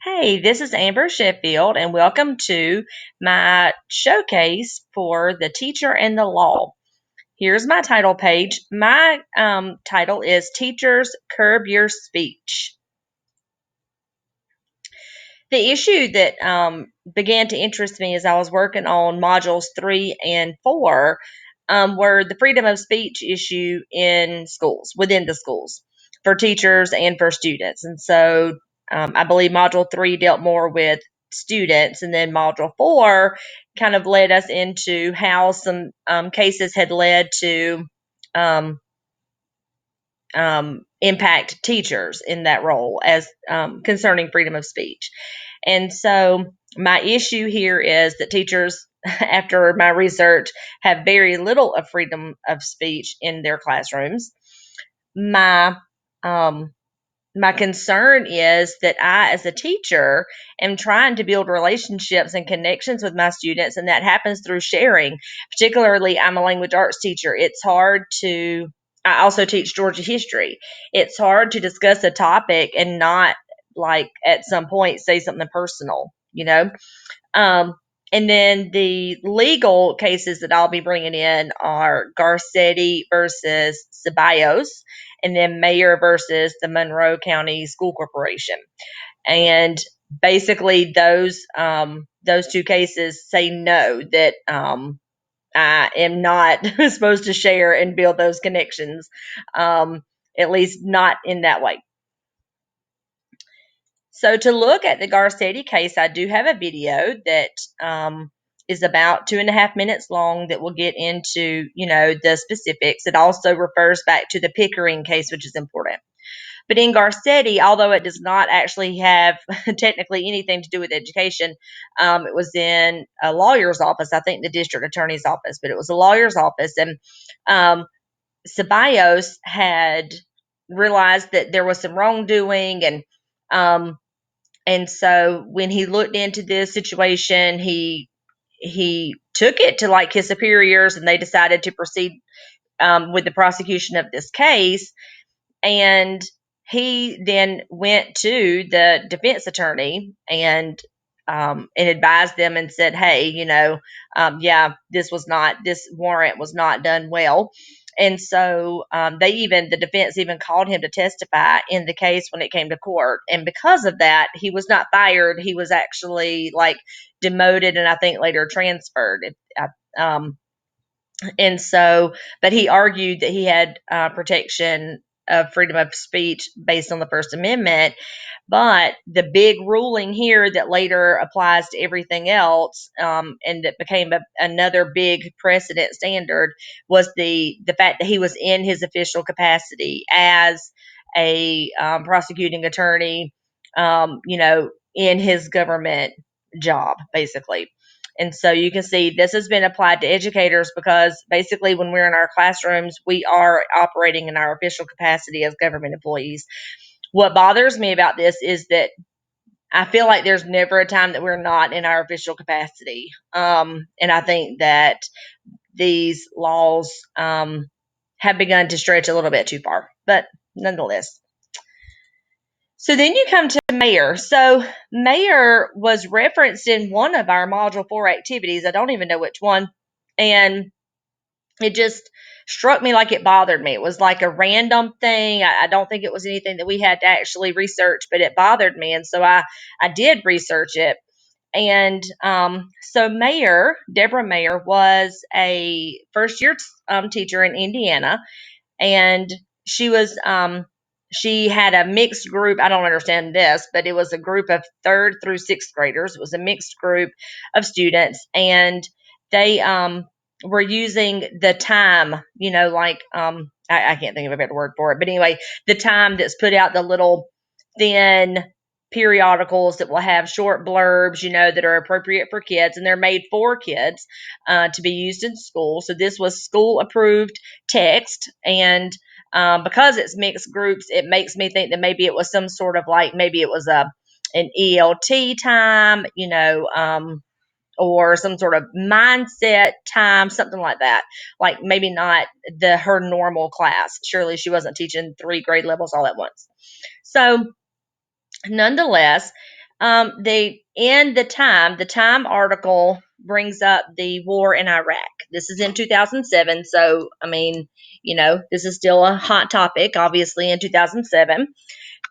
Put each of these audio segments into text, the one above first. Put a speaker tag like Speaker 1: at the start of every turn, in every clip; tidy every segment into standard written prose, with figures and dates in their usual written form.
Speaker 1: Hey, this is Amber Sheffield, and welcome to my showcase for the teacher and the law. Here's my title page. My title is Teachers Curb Your Speech. The issue that began to interest me as I was working on modules 3 and 4 were the freedom of speech issue in schools, within the schools, for teachers and for students. And so I believe module 3 dealt more with students, and then module 4 kind of led us into how some cases had led to um, impact teachers in that role as concerning freedom of speech. And so my issue here is that teachers, after my research, have very little of freedom of speech in their classrooms. My um, my concern is that I, as a teacher, am trying to build relationships and connections with my students, and that happens through sharing. Particularly, I'm a language arts teacher. It's hard to, I also teach Georgia history. It's hard to discuss a topic and not, like, at some point say something personal. Um, and then the legal cases that I'll be bringing in are Garcetti versus Ceballos, and then Mayer versus the Monroe County School Corporation. And basically, those two cases say no, that I am not supposed to share and build those connections, at least not in that way. So to look at the Garcetti case, I do have a video that is about 2.5 minutes long that will get into, the specifics. It also refers back to the Pickering case, which is important. But in Garcetti, although it does not actually have technically anything to do with education, it was in a lawyer's office, I think the district attorney's office, but it was a lawyer's office. And um, Ceballos had realized that there was some wrongdoing, and so when he looked into this situation, he took it to, like, his superiors, and they decided to proceed with the prosecution of this case. And he then went to the defense attorney and advised them and said, "Hey, yeah, this warrant was not done well." And so the defense even called him to testify in the case when it came to court. And because of that, he was not fired. He was actually, like, demoted, and I think later transferred. Um, and so, but he argued that he had protection of freedom of speech based on the First Amendment. But the big ruling here that later applies to everything else, and that became another big precedent standard, was the fact that he was in his official capacity as a prosecuting attorney, in his government job, basically. And so you can see this has been applied to educators, because basically when we're in our classrooms, we are operating in our official capacity as government employees. What bothers me about this is that I feel like there's never a time that we're not in our official capacity. And I think that these laws have begun to stretch a little bit too far, but nonetheless. So then you come to Mayor. So Mayor was referenced in one of our Module 4 activities. I don't even know which one. And it just struck me like it bothered me. It was like a random thing. I don't think it was anything that we had to actually research, but it bothered me. And so I did research it. And so Deborah Mayer, was a first year teacher in Indiana, and she was she had a mixed group. I don't understand this, but it was a group of third through sixth graders. It was a mixed group of students, and they were using the time, like, I can't think of a better word for it, but anyway, the time that's put out, the little thin periodicals that will have short blurbs, that are appropriate for kids, and they're made for kids to be used in school. So this was school approved text, and because it's mixed groups, it makes me think that maybe it was some sort of, like, maybe it was an ELT time, or some sort of mindset time, something like that. Like, maybe not her normal class. Surely she wasn't teaching 3 grade levels all at once. So nonetheless, The Time article brings up the war in Iraq. This is in 2007, so I mean, this is still a hot topic, obviously in 2007,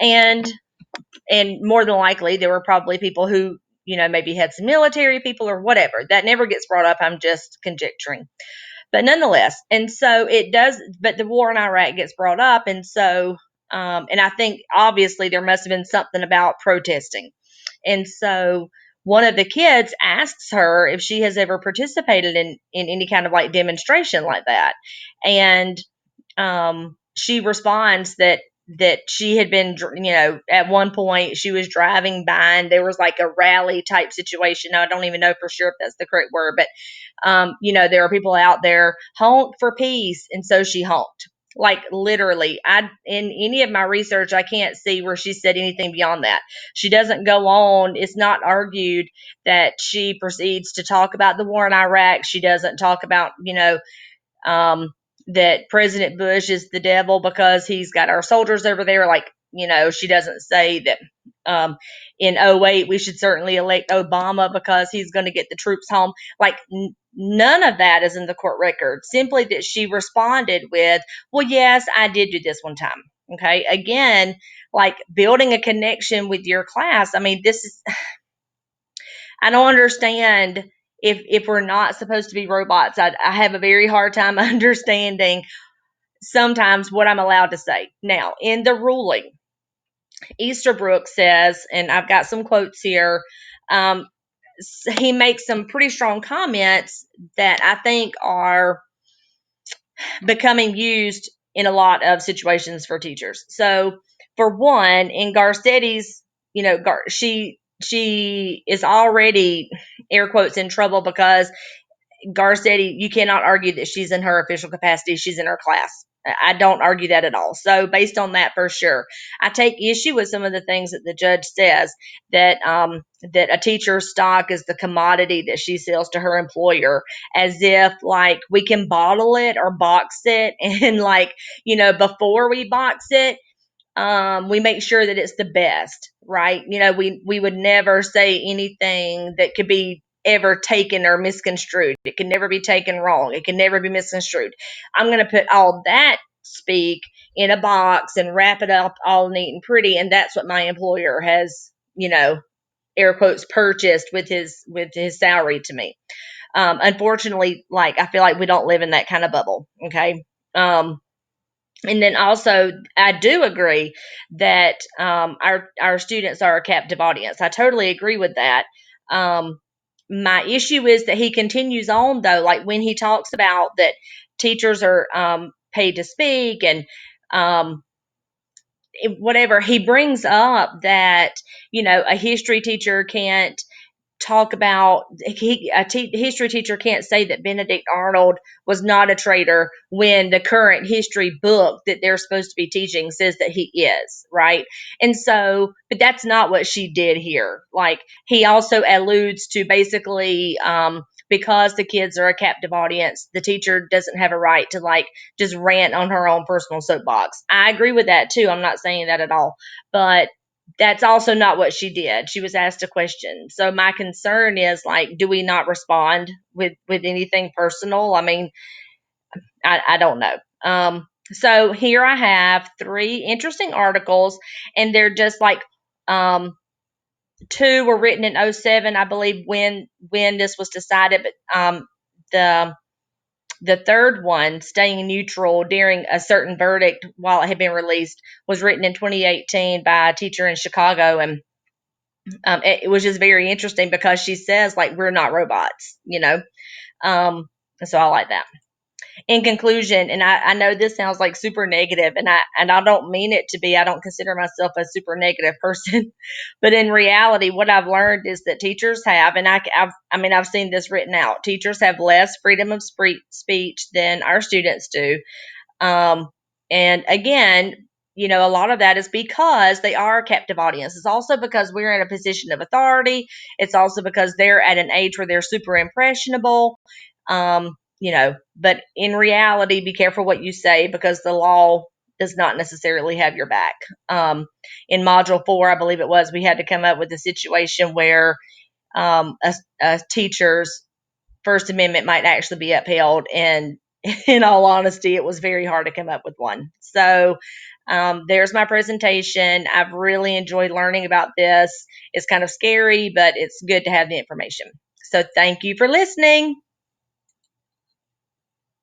Speaker 1: and more than likely there were probably people who maybe had some military people or whatever. That never gets brought up. I'm just conjecturing. But nonetheless, and so it does, but the war in Iraq gets brought up. And so, and I think obviously there must have been something about protesting. And so one of the kids asks her if she has ever participated in any kind of like demonstration like that. And she responds that she had been, at one point she was driving by and there was like a rally type situation. Now, I don't even know for sure if that's the correct word, but there are people out there honk for peace, and so she honked. Like literally, in any of my research, I can't see where she said anything beyond that. She doesn't go on. It's not argued that she proceeds to talk about the war in Iraq. She doesn't talk about, um, that President Bush is the devil because he's got our soldiers over there. Like, she doesn't say that in '08 we should certainly elect Obama because he's going to get the troops home. Like, none of that is in the court record. Simply that she responded with, well, yes, I did do this one time. Okay. Again, like building a connection with your class. I mean, this is, I don't understand if we're not supposed to be robots. I have a very hard time understanding sometimes what I'm allowed to say. Now, in the ruling, Easterbrook says, and I've got some quotes here, he makes some pretty strong comments that I think are becoming used in a lot of situations for teachers. So, for one, in Garcetti's, she is already air quotes in trouble because Garcetti, you cannot argue that she's in her official capacity. She's in her class. I don't argue that at all. So based on that, for sure, I take issue with some of the things that the judge says, that that a teacher's stock is the commodity that she sells to her employer, as if like we can bottle it or box it, and like before we box it, we make sure that it's the best, right? We would never say anything that could be ever taken or misconstrued. It can never be taken wrong. It can never be misconstrued. I'm going to put all that speak in a box and wrap it up all neat and pretty. And that's what my employer has, air quotes, purchased with his salary to me. Unfortunately, like, I feel like we don't live in that kind of bubble. Okay. And then also, I do agree that our students are a captive audience. I totally agree with that. My issue is that he continues on, though, like when he talks about that teachers are paid to speak, and whatever, he brings up that a history teacher can't talk about, history teacher can't say that Benedict Arnold was not a traitor when the current history book that they're supposed to be teaching says that he is, right? And so, but that's not what she did here. Like, he also alludes to basically, because the kids are a captive audience, the teacher doesn't have a right to like just rant on her own personal soapbox. I agree with that too. I'm not saying that at all, but that's also not what she did. She was asked a question. So my concern is, like, do we not respond with anything personal? I mean, I don't know. So here I have 3 interesting articles, and they're just like, 2 were written in '07, I believe, when this was decided, but the third one, staying neutral during a certain verdict while it had been released, was written in 2018 by a teacher in Chicago. And it was just very interesting because she says, like, we're not robots, so I like that. In conclusion, and I know this sounds like super negative, and I don't mean it to be. I don't consider myself a super negative person, but in reality, what I've learned is that teachers have, and I've seen this written out. Teachers have less freedom of speech than our students do, and again, a lot of that is because they are a captive audience. It's also because we're in a position of authority. It's also because they're at an age where they're super impressionable. But in reality, be careful what you say, because the law does not necessarily have your back. In Module 4, I believe it was, we had to come up with a situation where a teacher's First Amendment might actually be upheld. And in all honesty, it was very hard to come up with one. So there's my presentation. I've really enjoyed learning about this. It's kind of scary, but it's good to have the information. So thank you for listening.